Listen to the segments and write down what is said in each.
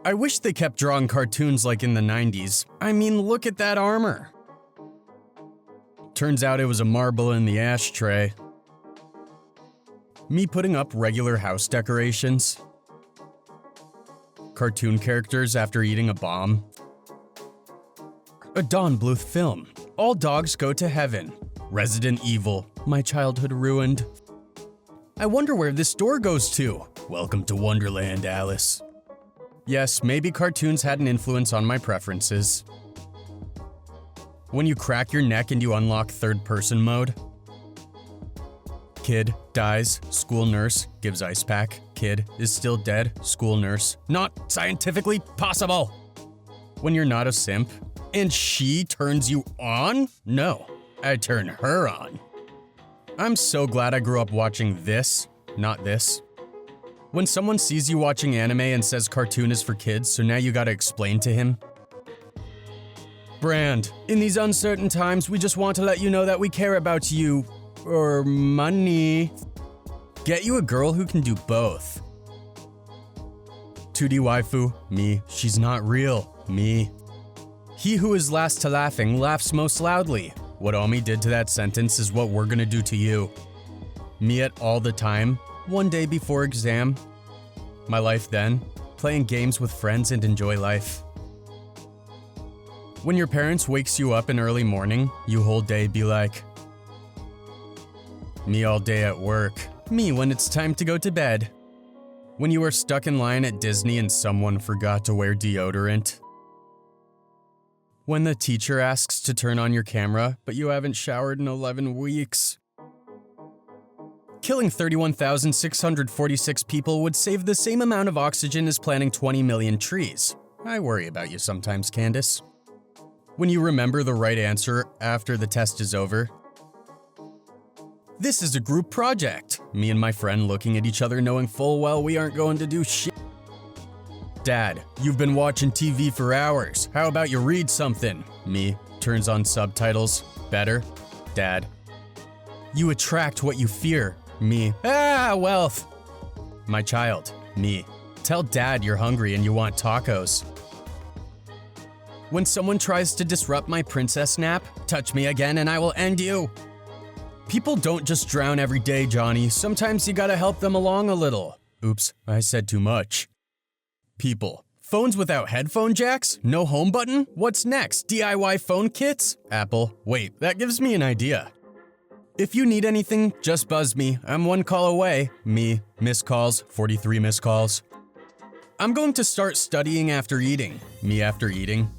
I wish they kept drawing cartoons like in the 90s. I mean, look at that armor. Turns out it was a marble in the ashtray. Me putting up regular house decorations. Cartoon characters after eating a bomb. A Don Bluth film. All dogs go to heaven. Resident Evil. My childhood ruined. I wonder where this door goes to. Welcome to Wonderland, Alice. Yes, maybe cartoons had an influence on my preferences. When you crack your neck and you unlock third-person mode. Kid dies, school nurse gives ice pack. Kid is still dead, school nurse. Not scientifically possible! When you're not a simp, and she turns you on? No, I turn her on. I'm so glad I grew up watching this, not this. When someone sees you watching anime and says cartoon is for kids, so now you gotta explain to him. Brand, in these uncertain times, we just want to let you know that we care about you. Or money. Get you a girl who can do both. 2D waifu, me. She's not real, me. He who is last to laughing laughs most loudly. What Omi did to that sentence is what we're gonna do to you. Me at all the time, one day before exam. My life then, playing games with friends and enjoy life. When your parents wakes you up in early morning, you whole day be like, me all day at work. Me when it's time to go to bed. When you are stuck in line at Disney and someone forgot to wear deodorant. When the teacher asks to turn on your camera, but you haven't showered in 11 weeks. Killing 31,646 people would save the same amount of oxygen as planting 20 million trees. I worry about you sometimes, Candace. When you remember the right answer after the test is over. This is a group project. Me and my friend looking at each other knowing full well we aren't going to do shit. Dad, you've been watching TV for hours. How about you read something? Me, turns on subtitles. Better. Dad. You attract what you fear. Me. Wealth. My child. Me. Tell Dad you're hungry and you want tacos. When someone tries to disrupt my princess nap, touch me again and I will end you. People don't just drown every day, Johnny. Sometimes you gotta help them along a little. Oops, I said too much. People. Phones without headphone jacks? No home button? What's next? DIY phone kits? Apple. Wait, that gives me an idea. If you need anything, just buzz me. I'm one call away. Me. Missed calls. 43 missed calls. I'm going to start studying after eating. Me after eating.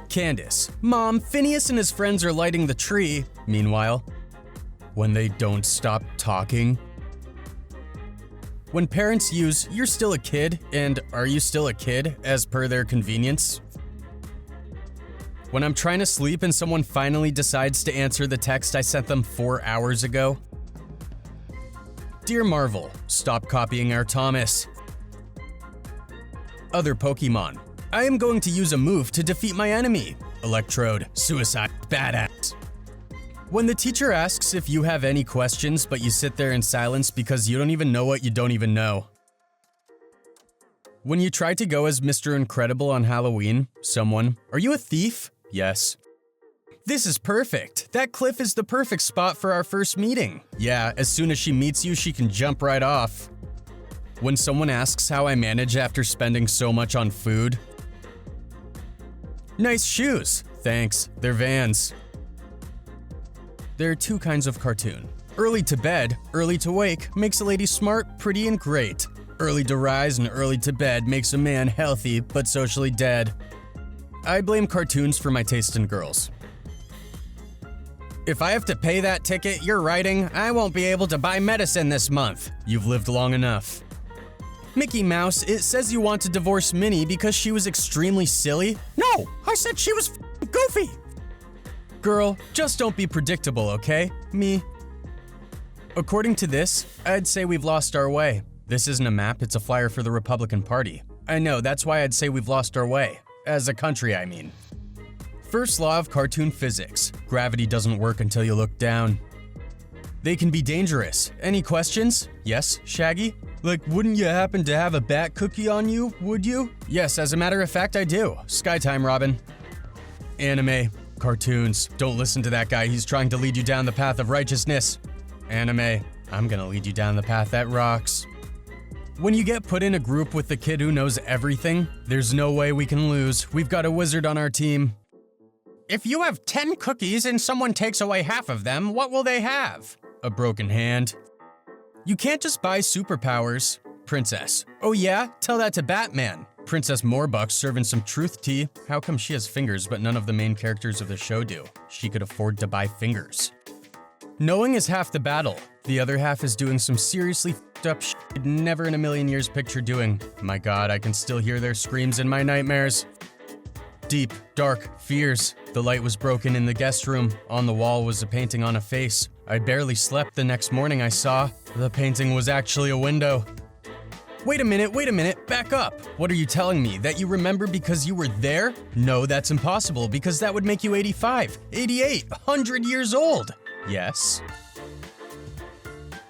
Candace. Mom, Phineas and his friends are lighting the tree. Meanwhile. When they don't stop talking. When parents use, you're still a kid, and are you still a kid, as per their convenience. When I'm trying to sleep and someone finally decides to answer the text I sent them 4 hours ago. Dear Marvel, stop copying our Thomas. Other Pokemon. I am going to use a move to defeat my enemy. Electrode, suicide, badass. When the teacher asks if you have any questions, but you sit there in silence because you don't even know what you don't even know. When you try to go as Mr. Incredible on Halloween, someone, are you a thief? Yes. This is perfect. That cliff is the perfect spot for our first meeting. Yeah, as soon as she meets you, she can jump right off. When someone asks how I manage after spending so much on food. Nice shoes. Thanks, they're Vans. There are two kinds of cartoon. Early to bed, early to wake makes a lady smart, pretty, and great. Early to rise and early to bed makes a man healthy, but socially dead. I blame cartoons for my taste in girls. If I have to pay that ticket you're writing, I won't be able to buy medicine this month. You've lived long enough. Mickey Mouse, it says you want to divorce Minnie because she was extremely silly. No, I said she was goofy. Girl, just don't be predictable, okay? Me. According to this, I'd say we've lost our way. This isn't a map, it's a flyer for the Republican Party. I know, that's why I'd say we've lost our way. As a country, I mean. First law of cartoon physics. Gravity doesn't work until you look down. They can be dangerous. Any questions? Yes, Shaggy? Like, wouldn't you happen to have a bat cookie on you, would you? Yes, as a matter of fact, I do. Skytime, Robin. Anime. Cartoons. Don't listen to that guy, he's trying to lead you down the path of righteousness. Anime. I'm gonna lead you down the path that rocks. When you get put in a group with the kid who knows everything, there's no way we can lose. We've got a wizard on our team. If you have 10 cookies and someone takes away half of them, what will they have? A broken hand. You can't just buy superpowers. Princess. Oh yeah? Tell that to Batman. Princess Morbuck serving some truth tea. How come she has fingers but none of the main characters of the show do? She could afford to buy fingers. Knowing is half the battle. The other half is doing some seriously f***ed up shit I'd never in a million years picture doing. My god, I can still hear their screams in my nightmares. Deep, dark fears. The light was broken in the guest room. On the wall was a painting on a face. I barely slept the next morning I saw. The painting was actually a window. Wait a minute, back up. What are you telling me, that you remember because you were there? No, that's impossible, because that would make you 85, 88, 100 years old. Yes.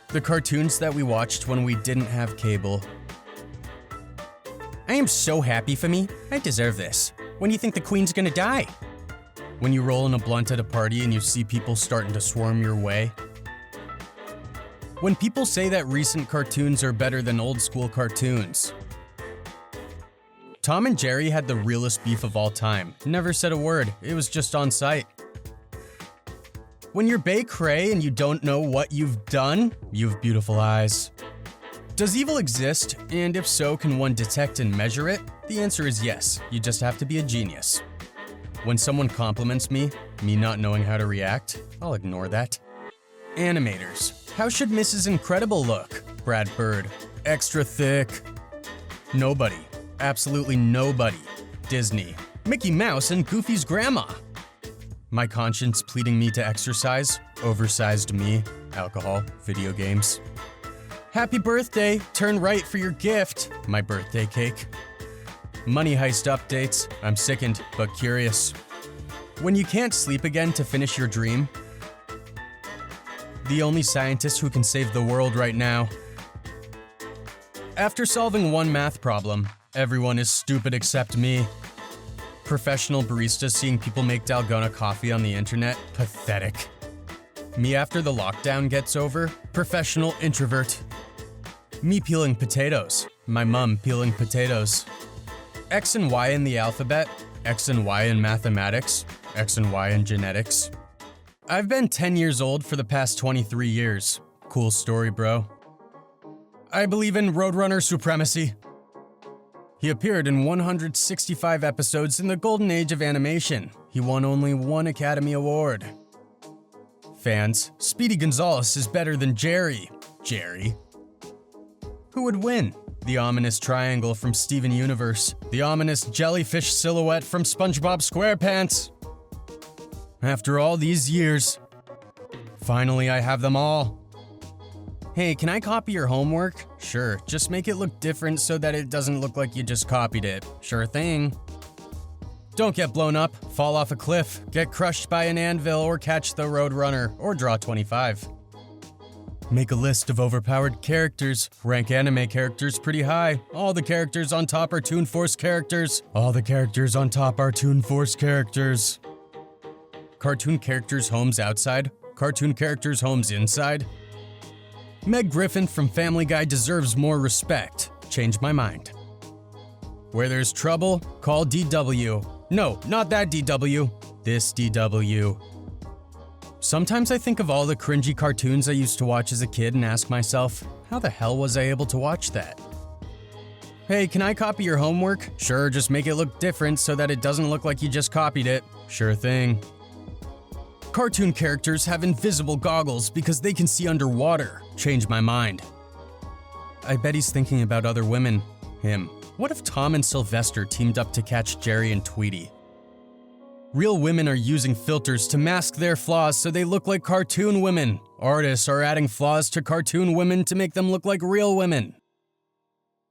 The cartoons that we watched when we didn't have cable. I am so happy for me. I deserve this. When do you think the queen's gonna die? When you roll in a blunt at a party and you see people starting to swarm your way. When people say that recent cartoons are better than old school cartoons. Tom and Jerry had the realest beef of all time. Never said a word, it was just on site. When you're Bay Cray and you don't know what you've done, you've beautiful eyes. Does evil exist? And if so, can one detect and measure it? The answer is yes, you just have to be a genius. When someone compliments me not knowing how to react, I'll ignore that. Animators. How should Mrs. Incredible look? Brad Bird. Extra thick. Nobody. Absolutely nobody. Disney. Mickey Mouse and Goofy's grandma. My conscience pleading me to exercise. Oversized me. Alcohol. Video games. Happy birthday. Turn right for your gift. My birthday cake. Money heist updates. I'm sickened, but curious. When you can't sleep again to finish your dream. The only scientist who can save the world right now. After solving one math problem, everyone is stupid except me. Professional barista seeing people make Dalgona coffee on the internet, pathetic. Me after the lockdown gets over, professional introvert. Me peeling potatoes, my mum peeling potatoes. X and Y in the alphabet, X and Y in mathematics, X and Y in genetics. I've been 10 years old for the past 23 years. Cool story, bro. I believe in Roadrunner supremacy. He appeared in 165 episodes in the golden age of animation. He won only one Academy Award. Fans, Speedy Gonzales is better than Jerry. Jerry. Who would win? The ominous triangle from Steven Universe. The ominous jellyfish silhouette from SpongeBob SquarePants. After all these years, finally I have them all. Hey, can I copy your homework? Sure, just make it look different so that it doesn't look like you just copied it. Sure thing. Don't get blown up, fall off a cliff, get crushed by an anvil, or catch the Roadrunner, or draw 25. Make a list of overpowered characters. Rank anime characters pretty high. All the characters on top are Toon Force characters. All the characters on top are Toon Force characters. Cartoon characters' homes outside. Cartoon characters' homes inside. Meg Griffin from Family Guy deserves more respect. Changed my mind. Where there's trouble, call DW. No, not that DW. This DW. Sometimes I think of all the cringy cartoons I used to watch as a kid and ask myself, how the hell was I able to watch that? Hey, can I copy your homework? Sure, just make it look different so that it doesn't look like you just copied it. Sure thing. Cartoon characters have invisible goggles because they can see underwater. Changed my mind. I bet he's thinking about other women. Him. What if Tom and Sylvester teamed up to catch Jerry and Tweety? Real women are using filters to mask their flaws so they look like cartoon women. Artists are adding flaws to cartoon women to make them look like real women.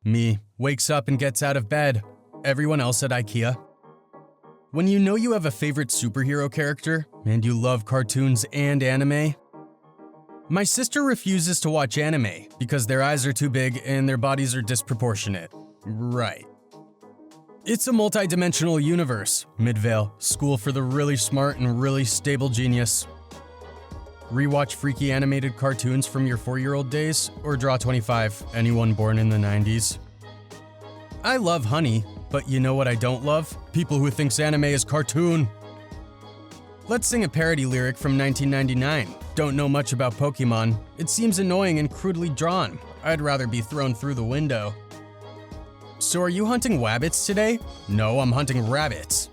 Me. Wakes up and gets out of bed. Everyone else at IKEA. When you know you have a favorite superhero character, and you love cartoons and anime, My sister refuses to watch anime because their eyes are too big and their bodies are disproportionate. Right. It's a multi-dimensional universe. Midvale, school for the really smart and really stable genius. Rewatch freaky animated cartoons from your 4-year-old days, or draw 25, anyone born in the 90s. I love honey, but you know what I don't love? People who thinks anime is cartoon. Let's sing a parody lyric from 1999. Don't know much about Pokemon. It seems annoying and crudely drawn. I'd rather be thrown through the window. So are you hunting wabbits today? No, I'm hunting rabbits.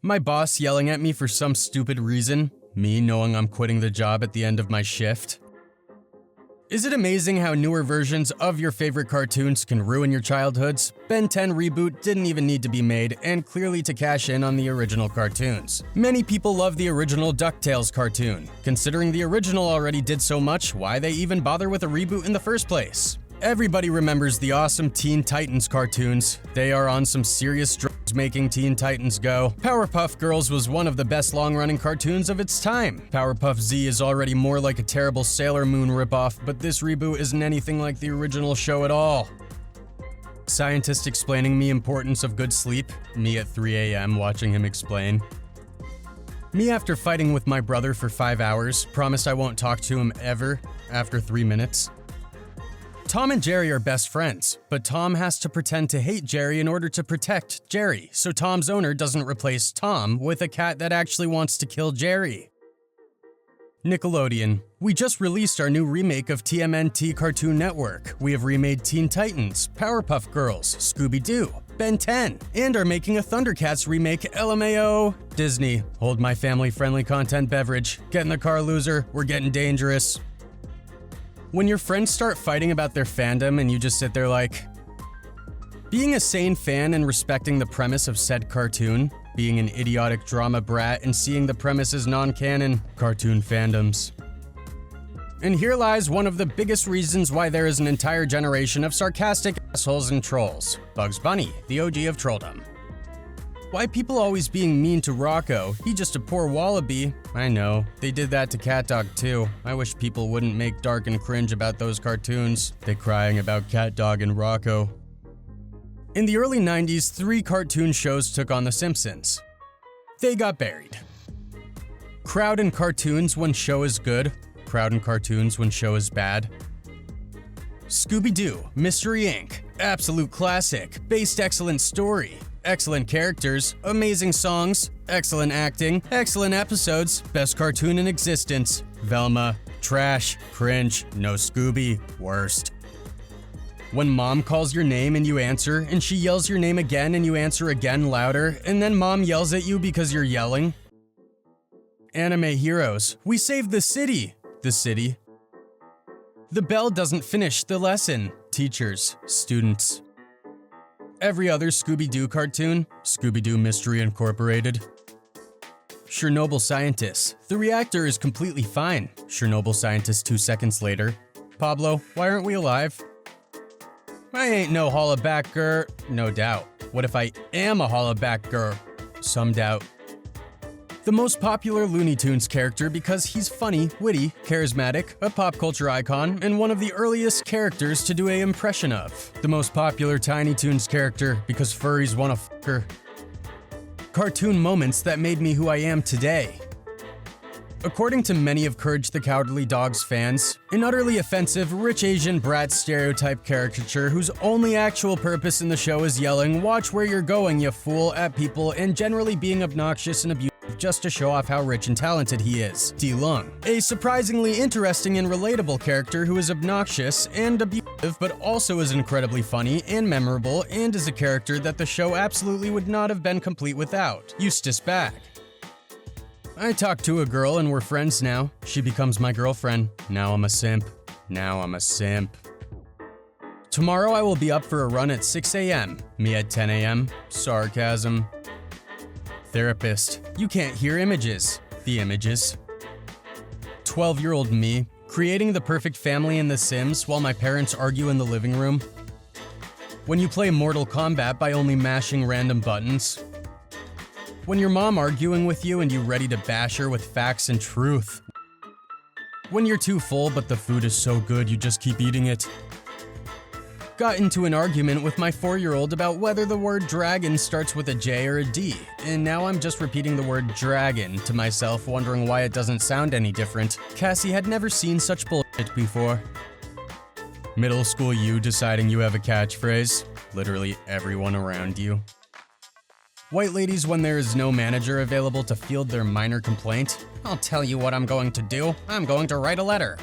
My boss yelling at me for some stupid reason. Me knowing I'm quitting the job at the end of my shift. Is it amazing how newer versions of your favorite cartoons can ruin your childhoods? Ben 10 reboot didn't even need to be made, and clearly to cash in on the original cartoons. Many people love the original DuckTales cartoon. Considering the original already did so much, why they even bother with a reboot in the first place? Everybody remembers the awesome Teen Titans cartoons. They are on some serious drugs making Teen Titans go. Powerpuff Girls was one of the best long-running cartoons of its time. Powerpuff Z is already more like a terrible Sailor Moon ripoff, but this reboot isn't anything like the original show at all. Scientist explaining me importance of good sleep. Me at 3 a.m. watching him explain. Me after fighting with my brother for 5 hours, promise I won't talk to him ever after 3 minutes. Tom and Jerry are best friends, but Tom has to pretend to hate Jerry in order to protect Jerry, so Tom's owner doesn't replace Tom with a cat that actually wants to kill Jerry. Nickelodeon. We just released our new remake of TMNT Cartoon Network. We have remade Teen Titans, Powerpuff Girls, Scooby-Doo, Ben 10, and are making a Thundercats remake LMAO. Disney. Hold my family-friendly content beverage. Get in the car, loser. We're getting dangerous. When your friends start fighting about their fandom and you just sit there like, being a sane fan and respecting the premise of said cartoon, being an idiotic drama brat and seeing the premise as non-canon, cartoon fandoms. And here lies one of the biggest reasons why there is an entire generation of sarcastic assholes and trolls. Bugs Bunny, the OG of trolldom. Why people always being mean to Rocco? He just a poor wallaby. I know. They did that to CatDog too. I wish people wouldn't make dark and cringe about those cartoons. They crying about CatDog and Rocco. In the early 90s, 3 cartoon shows took on The Simpsons. They got buried. Crowd in cartoons when show is good. Crowd in cartoons when show is bad. Scooby-Doo, Mystery Inc. Absolute classic. Based excellent story. Excellent characters, amazing songs, excellent acting, excellent episodes, best cartoon in existence. Velma, trash, cringe, no Scooby, worst. When mom calls your name and you answer, and she yells your name again and you answer again louder, and then mom yells at you because you're yelling. Anime heroes, we saved the city. The city. The bell doesn't finish the lesson. Teachers, students. Every other Scooby-Doo cartoon, Scooby-Doo Mystery Incorporated. Chernobyl scientists, the reactor is completely fine. Chernobyl scientist 2 seconds later. Pablo, why aren't we alive? I ain't no hollabacker. No doubt. What if I am a hollabacker? Some doubt. The most popular Looney Tunes character because he's funny, witty, charismatic, a pop culture icon, and one of the earliest characters to do an impression of. The most popular Tiny Toons character because furries wanna f*** her. Cartoon moments that made me who I am today. According to many of Courage the Cowardly Dog's fans, an utterly offensive, rich Asian brat stereotype caricature whose only actual purpose in the show is yelling, "Watch where you're going, you fool," at people and generally being obnoxious and abusive just to show off how rich and talented he is. D. Lung, a surprisingly interesting and relatable character who is obnoxious and abusive but also is incredibly funny and memorable and is a character that the show absolutely would not have been complete without. Eustace Bag. I talk to a girl and we're friends now. She becomes my girlfriend. Now I'm a simp. Now I'm a simp. Tomorrow I will be up for a run at 6 a.m. Me at 10 a.m. Sarcasm. Therapist. You can't hear images. The images. 12-year-old me, creating the perfect family in The Sims while my parents argue in the living room. When you play Mortal Kombat by only mashing random buttons. When your mom arguing with you and you ready to bash her with facts and truth. When you're too full but the food is so good you just keep eating it. Got into an argument with my 4-year-old about whether the word dragon starts with a J or a D, and now I'm just repeating the word dragon to myself, wondering why it doesn't sound any different. Cassie had never seen such bullshit before. Middle school you deciding you have a catchphrase. Literally everyone around you. White ladies when there is no manager available to field their minor complaint. I'll tell you what I'm going to do. I'm going to write a letter.